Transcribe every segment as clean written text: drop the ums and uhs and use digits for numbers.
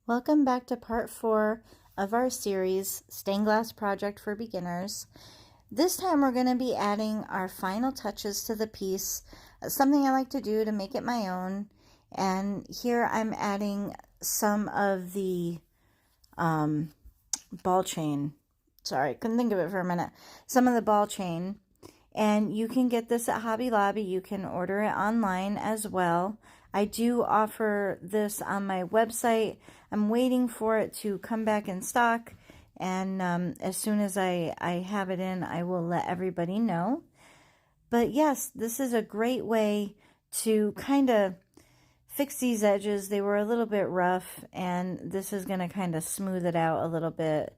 Welcome back to part 4 of our series, Stained Glass Project for Beginners. This time we're going to be adding our final touches to the piece, something I like to do to make it my own. And here I'm adding some of the ball chain. Sorry, couldn't think of it for a minute. Some of the ball chain. And you can get this at Hobby Lobby. You can order it online as well. I do offer this on my website. I'm waiting for it to come back in stock, and as soon as I have it in, I will let everybody know. But yes, this is a great way to kind of fix these edges. They were a little bit rough, and this is going to kind of smooth it out a little bit.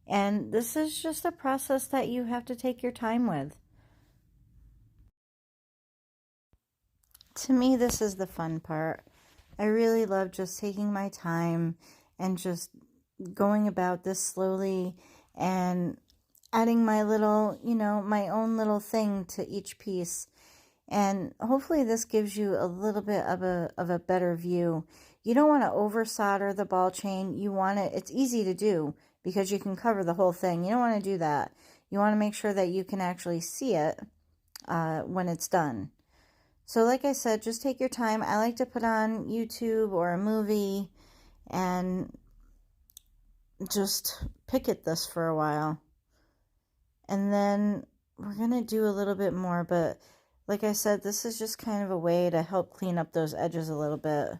And this is just a process that you have to take your time with. To me, this is the fun part. I really love just taking my time and just going about this slowly and adding my little, my own little thing to each piece. And hopefully this gives you a little bit of a better view. You don't want to over solder the ball chain. You want it, it's easy to do because you can cover the whole thing. You don't want to do that. You want to make sure that you can actually see it when it's done. So like I said, just take your time. I like to put on YouTube or a movie and just pick at this for a while. And then we're going to do a little bit more, but like I said, this is just kind of a way to help clean up those edges a little bit.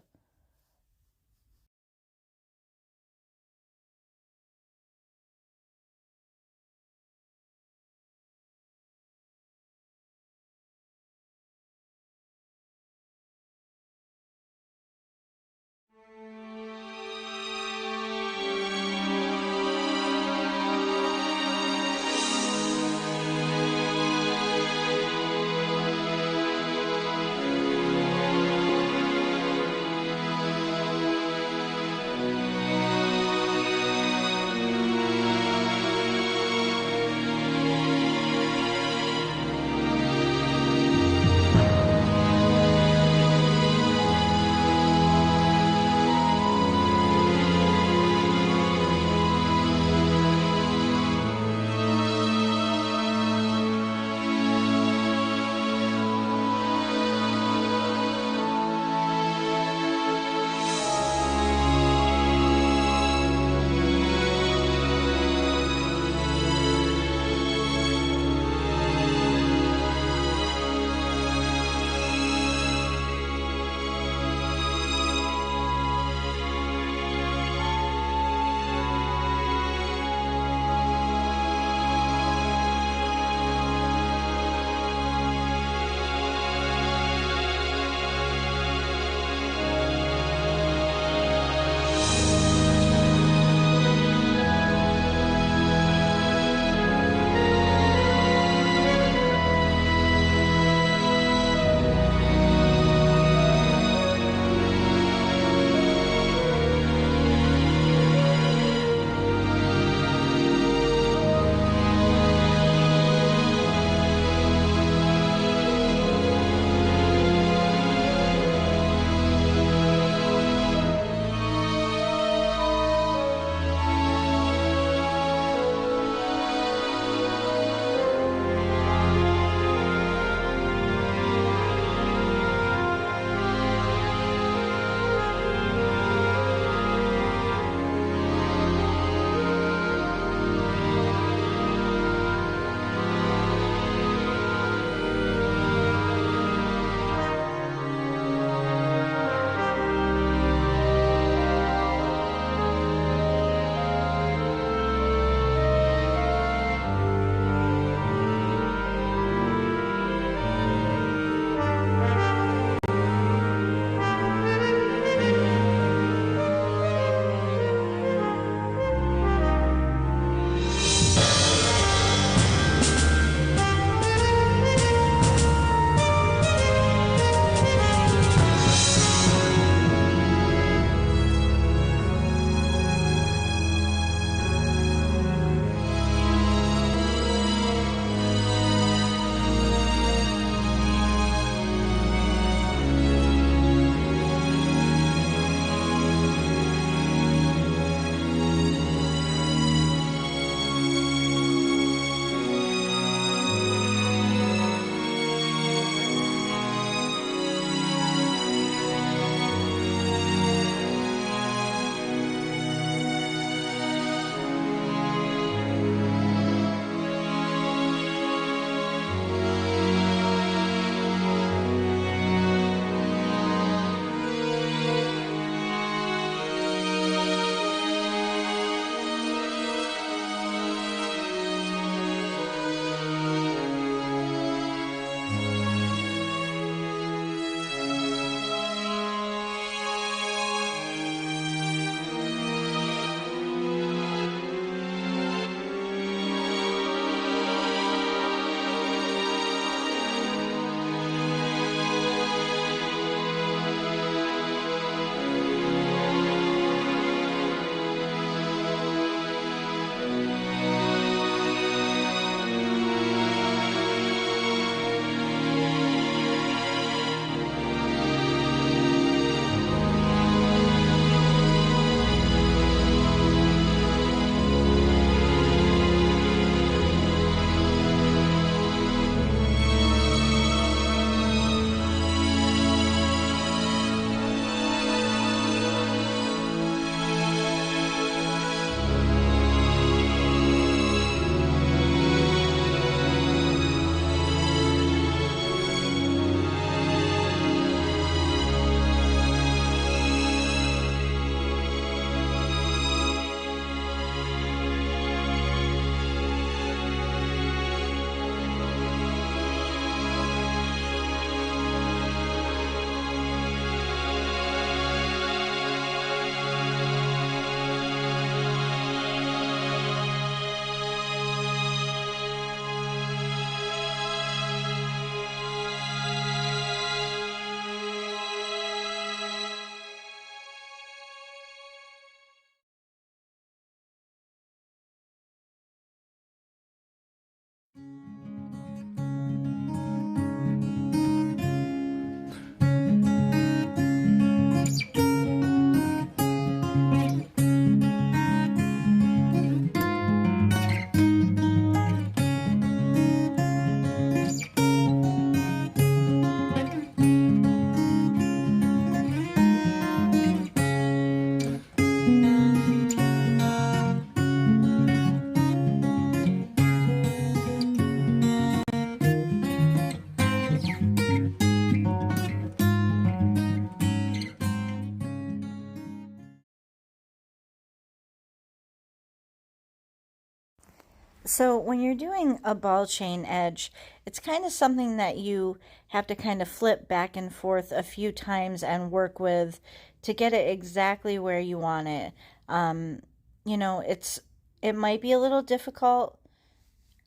So when you're doing a ball chain edge, it's kind of something that you have to kind of flip back and forth a few times and work with to get it exactly where you want it. Um, you know, it might be a little difficult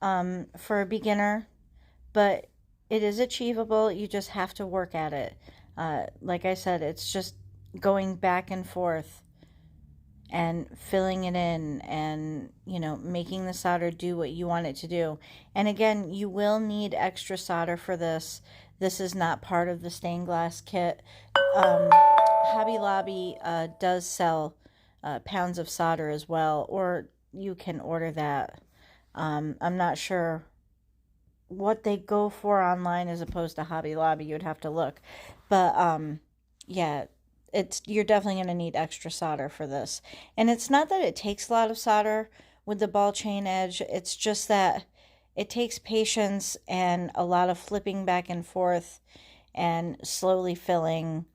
for a beginner, but it is achievable. You just have to work at it. Like I said, it's just going back and forth and filling it in and, you know, making the solder do what you want it to do. And again, you will need extra solder for this. This is not part of the stained glass kit. Hobby Lobby does sell pounds of solder as well, or you can order that. I'm not sure what they go for online as opposed to Hobby Lobby. You'd have to look. But yeah, you're definitely going to need extra solder for this. And it's not that it takes a lot of solder with the ball chain edge. It's just that it takes patience and a lot of flipping back and forth and slowly filling.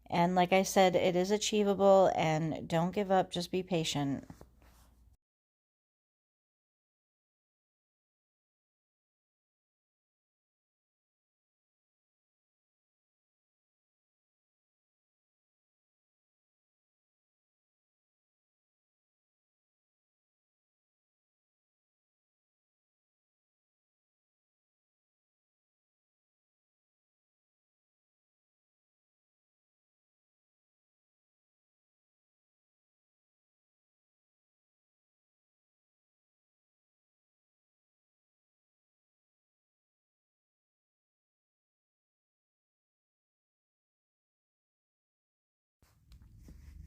And like I said, it is achievable, and don't give up, just be patient.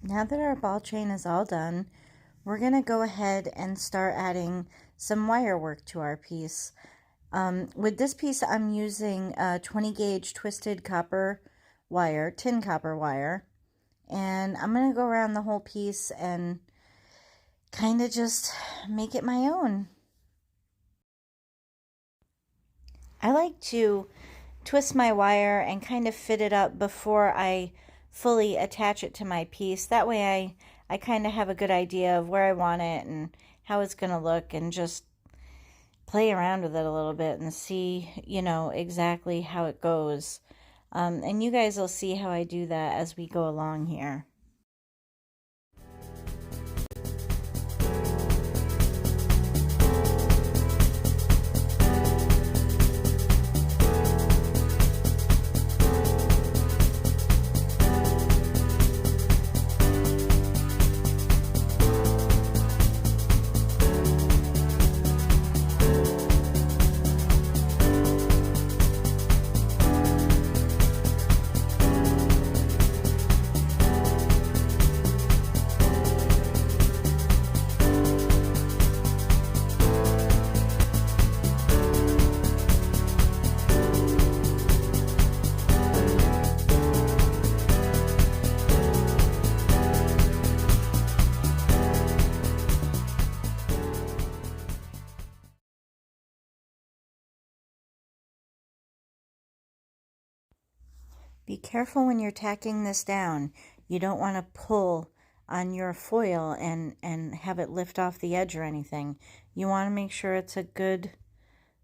Now that our ball chain is all done, we're going to go ahead and start adding some wire work to our piece. With this piece, I'm using a 20 gauge twisted copper wire, tin copper wire, and I'm going to go around the whole piece and kind of just make it my own. I like to twist my wire and kind of fit it up before I fully attach it to my piece. That way I kind of have a good idea of where I want it and how it's going to look, and just play around with it a little bit and see, you know, exactly how it goes. And you guys will see how I do that as we go along here. Be careful when you're tacking this down. You don't want to pull on your foil and have it lift off the edge or anything. You want to make sure it's a good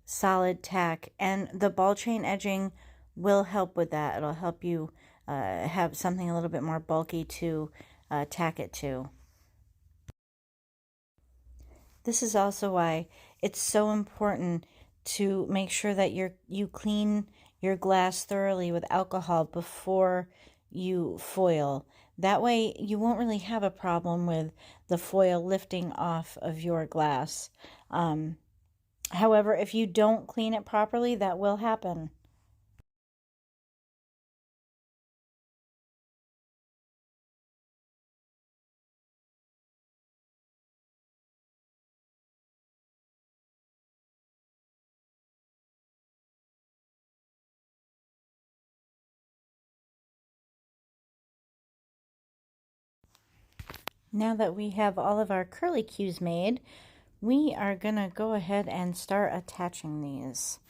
solid tack, and the ball chain edging will help with that. It'll help you have something a little bit more bulky to tack it to. This is also why it's so important to make sure that you clean your glass thoroughly with alcohol before you foil. That way you won't really have a problem with the foil lifting off of your glass. However, if you don't clean it properly, that will happen. Now that we have all of our curly cues made, we are going to go ahead and start attaching these.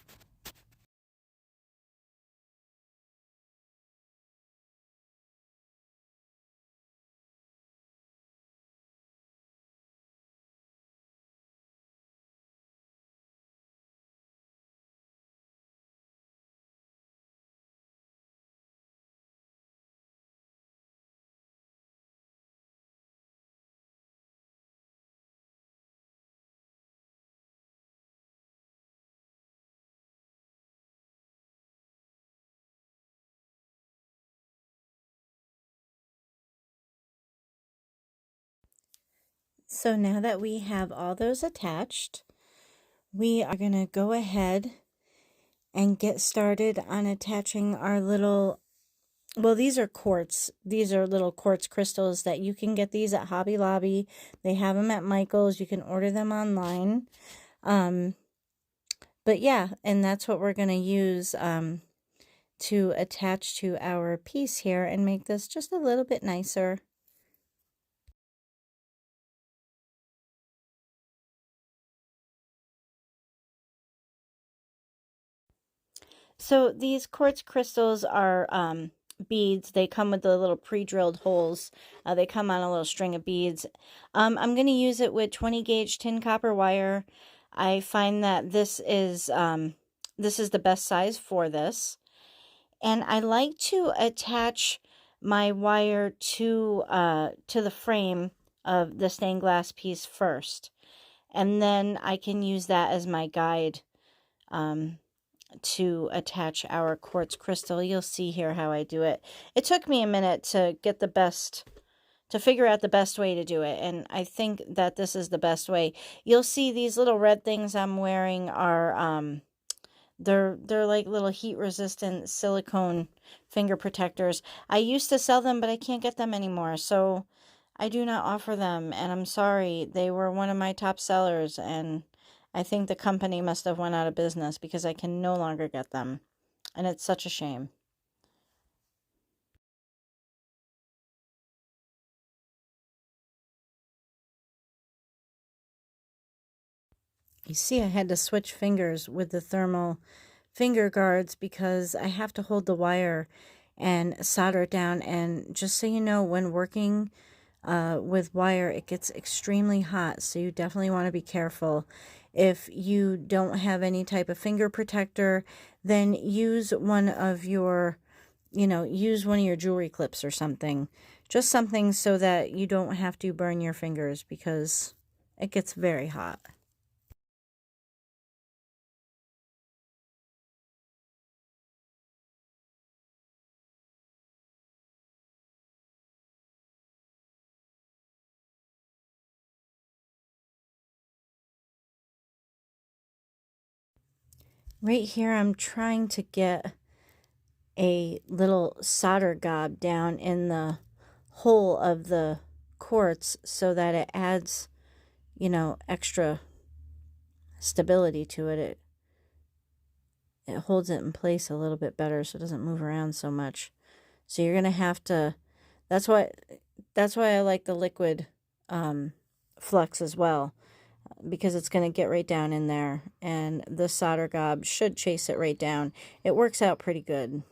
So now that we have all those attached, we are going to go ahead and get started on attaching our little, well, these are quartz. These are little quartz crystals that you can get these at Hobby Lobby. They have them at Michael's. You can order them online. But yeah, and that's what we're going to use to attach to our piece here and make this just a little bit nicer. So these quartz crystals are beads. They come with the little pre-drilled holes. They come on a little string of beads. I'm going to use it with 20 gauge tin copper wire. I find that this is the best size for this. And I like to attach my wire to the frame of the stained glass piece first. And then I can use that as my guide to attach our quartz crystal. You'll see here how I do it. It took me a minute to get to figure out the best way to do it, and I think that this is the best way. You'll see these little red things I'm wearing are they're like little heat resistant silicone finger protectors. I used to sell them, but I can't get them anymore, so I do not offer them, and I'm sorry. They were one of my top sellers, and I think the company must have went out of business because I can no longer get them, and it's such a shame. You see, I had to switch fingers with the thermal finger guards because I have to hold the wire and solder it down. And just so you know, when working with wire, it gets extremely hot, so you definitely want to be careful. If you don't have any type of finger protector, then use one of your, use one of your jewelry clips or something. Just something so that you don't have to burn your fingers because it gets very hot. Right here, I'm trying to get a little solder gob down in the hole of the quartz so that it adds, extra stability to it. It holds it in place a little bit better so it doesn't move around so much. So you're going to have to, that's why I like the liquid flux as well, because it's going to get right down in there, and the solder gob should chase it right down. It works out pretty good.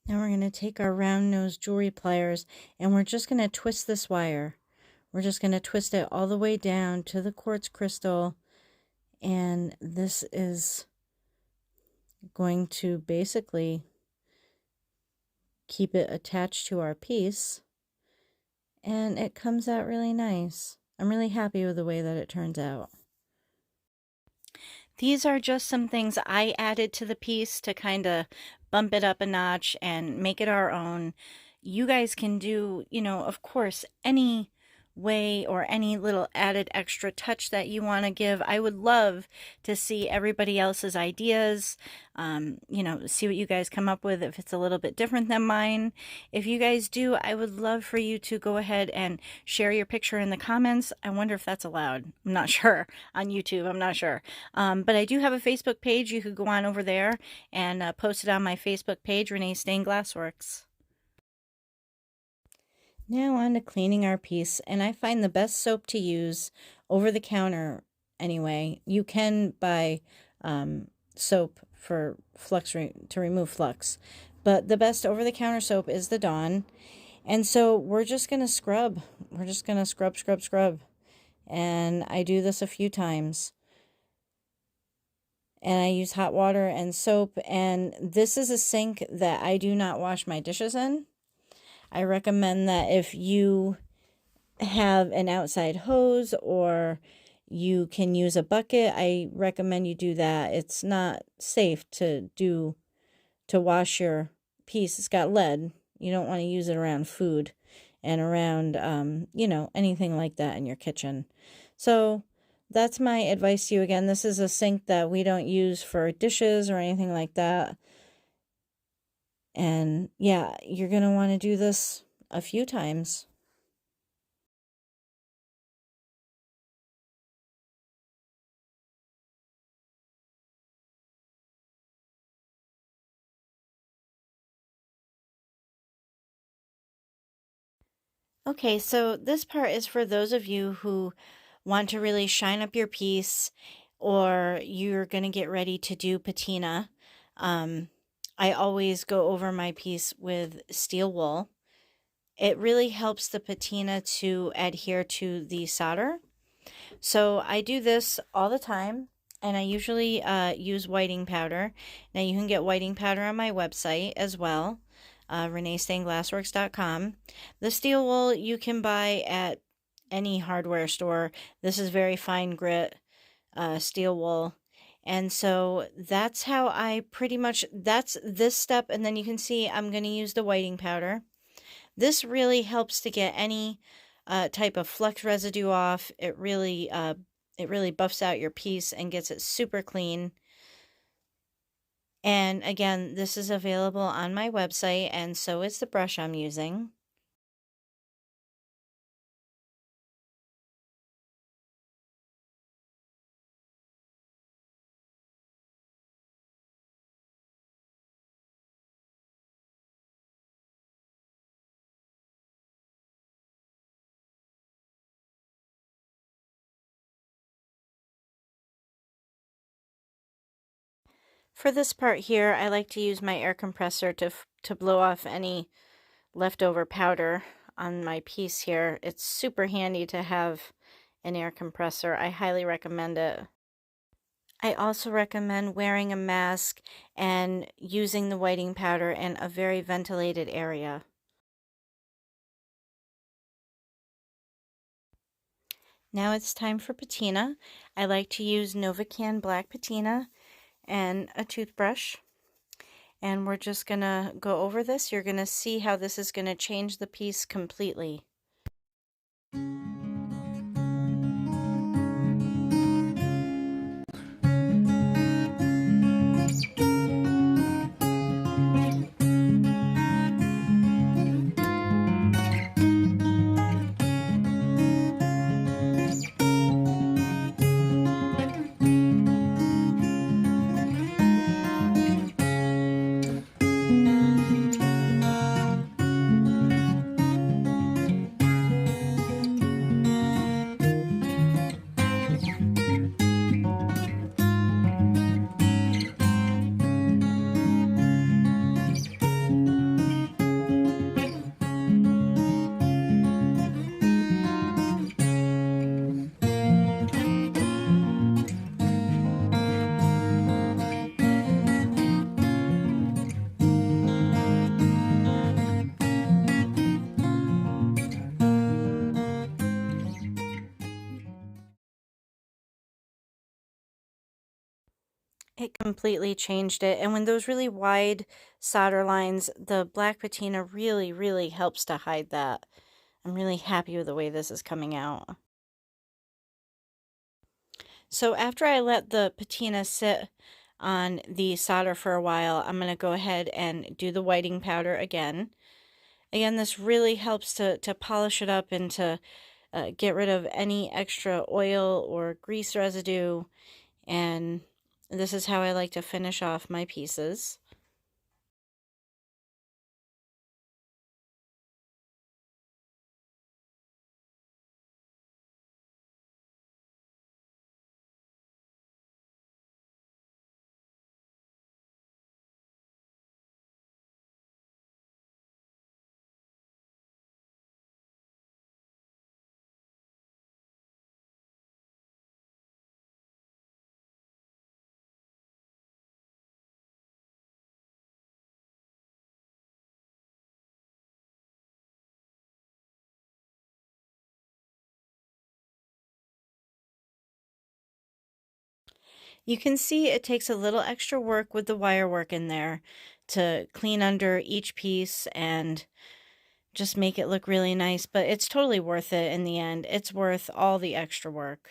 Now we're going to take our round nose jewelry pliers and we're just going to twist this wire. We're just going to twist it all the way down to the quartz crystal, and this is going to basically keep it attached to our piece, and it comes out really nice. I'm really happy with the way that it turns out. These are just some things I added to the piece to kind of bump it up a notch and make it our own. you guys can do, you know, of course, any way or any little added extra touch that you want to give. I would love to see everybody else's ideas, you know, see what you guys come up with if it's a little bit different than mine. If you guys do, I would love for you to go ahead and share your picture in the comments. I wonder if that's allowed. I'm not sure. On YouTube, I'm not sure. But I do have a Facebook page. You could go on over there and post it on my Facebook page, Renee Stained Glassworks. Now on to cleaning our piece, and I find the best soap to use over the counter anyway. You can buy soap for Flux to remove flux, but the best over the counter soap is the Dawn. And so we're just going to scrub. We're just going to scrub, scrub, scrub. And I do this a few times. And I use hot water and soap, and this is a sink that I do not wash my dishes in. I recommend that if you have an outside hose or you can use a bucket, I recommend you do that. It's not safe to wash your piece. It's got lead. You don't want to use it around food and around, you know, anything like that in your kitchen. So that's my advice to you. Again, this is a sink that we don't use for dishes or anything like that. And yeah, you're going to want to do this a few times. Okay, so this part is for those of you who want to really shine up your piece, or you're going to get ready to do patina. I always go over my piece with steel wool. It really helps the patina to adhere to the solder. So I do this all the time, and I usually use whiting powder. Now you can get whiting powder on my website as well, reneestainedglassworks.com. The steel wool you can buy at any hardware store. This is very fine grit steel wool. And so that's how I pretty much, that's this step. And then you can see I'm going to use the whiting powder. This really helps to get any type of flux residue off. It really buffs out your piece and gets it super clean. And again, this is available on my website, and so is the brush I'm using. For this part here, I like to use my air compressor to blow off any leftover powder on my piece here. It's super handy to have an air compressor. I highly recommend it. I also recommend wearing a mask and using the whiting powder in a very ventilated area. Now it's time for patina. I like to use Novacan black patina and a toothbrush. And we're just going to go over this. You're going to see how this is going to change the piece completely. It completely changed it. And when those really wide solder lines, the black patina really, really helps to hide that. I'm really happy with the way this is coming out. So after I let the patina sit on the solder for a while, I'm going to go ahead and do the whiting powder again. Again, this really helps to polish it up and to get rid of any extra oil or grease residue. And this is how I like to finish off my pieces. You can see it takes a little extra work with the wire work in there to clean under each piece and just make it look really nice, but it's totally worth it in the end. It's worth all the extra work.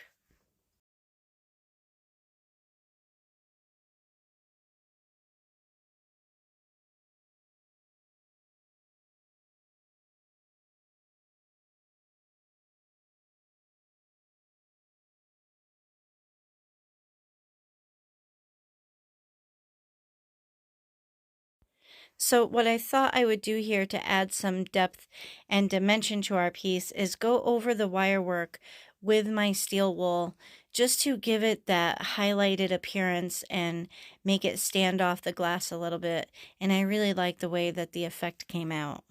So what I thought I would do here to add some depth and dimension to our piece is go over the wire work with my steel wool just to give it that highlighted appearance and make it stand off the glass a little bit. And I really like the way that the effect came out.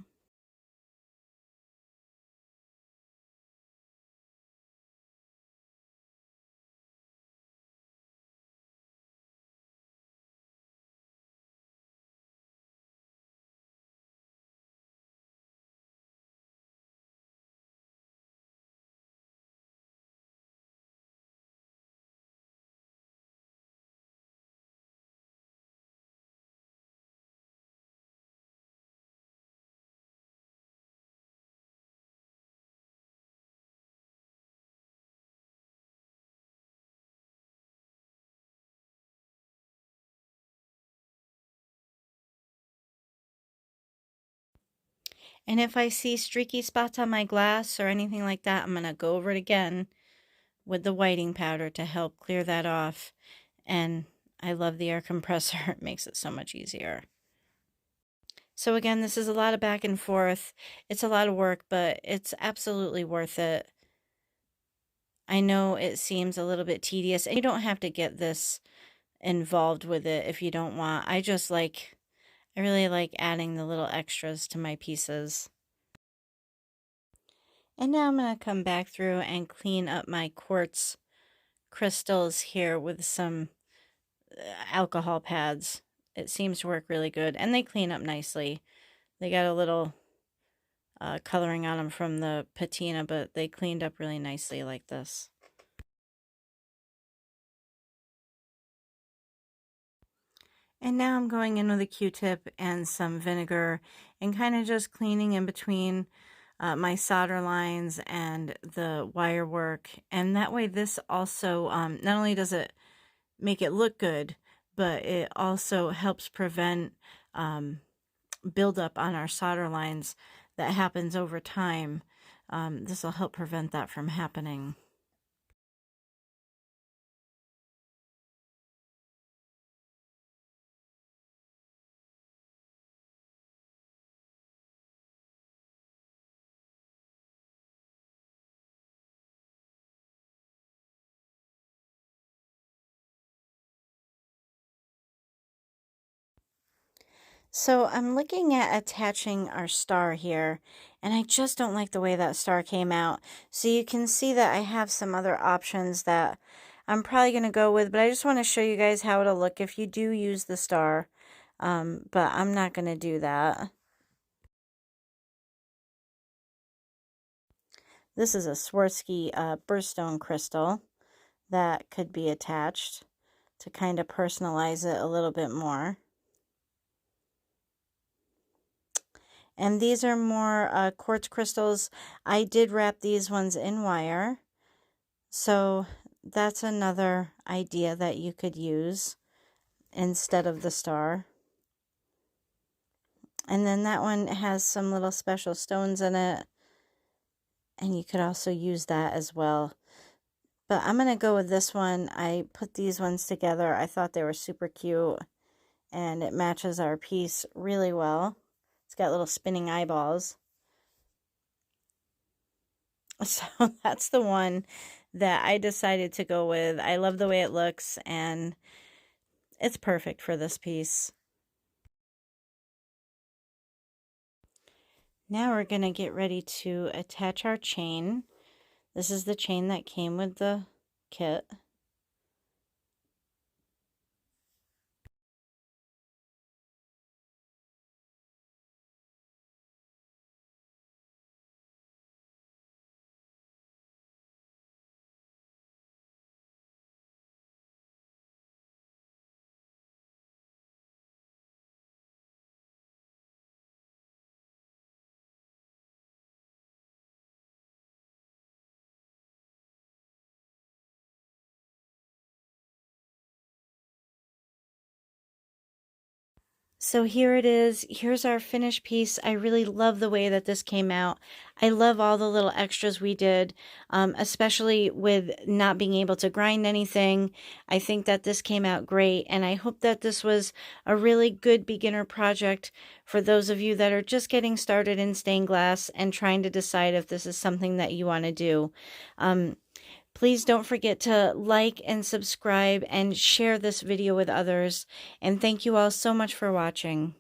And if I see streaky spots on my glass or anything like that, I'm going to go over it again with the whiting powder to help clear that off. And I love the air compressor. It makes it so much easier. So again, this is a lot of back and forth. It's a lot of work, but it's absolutely worth it. I know it seems a little bit tedious, and you don't have to get this involved with it if you don't want. I really like adding the little extras to my pieces. And now I'm going to come back through and clean up my quartz crystals here with some alcohol pads. It seems to work really good, and they clean up nicely. They got a little coloring on them from the patina, but they cleaned up really nicely like this. And now I'm going in with a Q-tip and some vinegar and kind of just cleaning in between my solder lines and the wire work. And that way this also, not only does it make it look good, but it also helps prevent buildup on our solder lines that happens over time. This will help prevent that from happening. So I'm looking at attaching our star here, and I just don't like the way that star came out. So you can see that I have some other options that I'm probably going to go with, but I just want to show you guys how it'll look if you do use the star. But I'm not going to do that. This is a Swarovski birthstone crystal that could be attached. to kind of personalize it a little bit more. And these are more quartz crystals. I did wrap these ones in wire. So that's another idea that you could use instead of the star. And then that one has some little special stones in it. And you could also use that as well. But I'm going to go with this one. I put these ones together. I thought they were super cute. And it matches our piece really well. It's got little spinning eyeballs. So that's the one that I decided to go with. I love the way it looks, and it's perfect for this piece. Now we're going to get ready to attach our chain. This is the chain that came with the kit. So here it is. Here's our finished piece. I really love the way that this came out. I love all the little extras we did, especially with not being able to grind anything. I think that this came out great, and I hope that this was a really good beginner project for those of you that are just getting started in stained glass and trying to decide if this is something that you want to do. Please don't forget to like and subscribe and share this video with others. And thank you all so much for watching.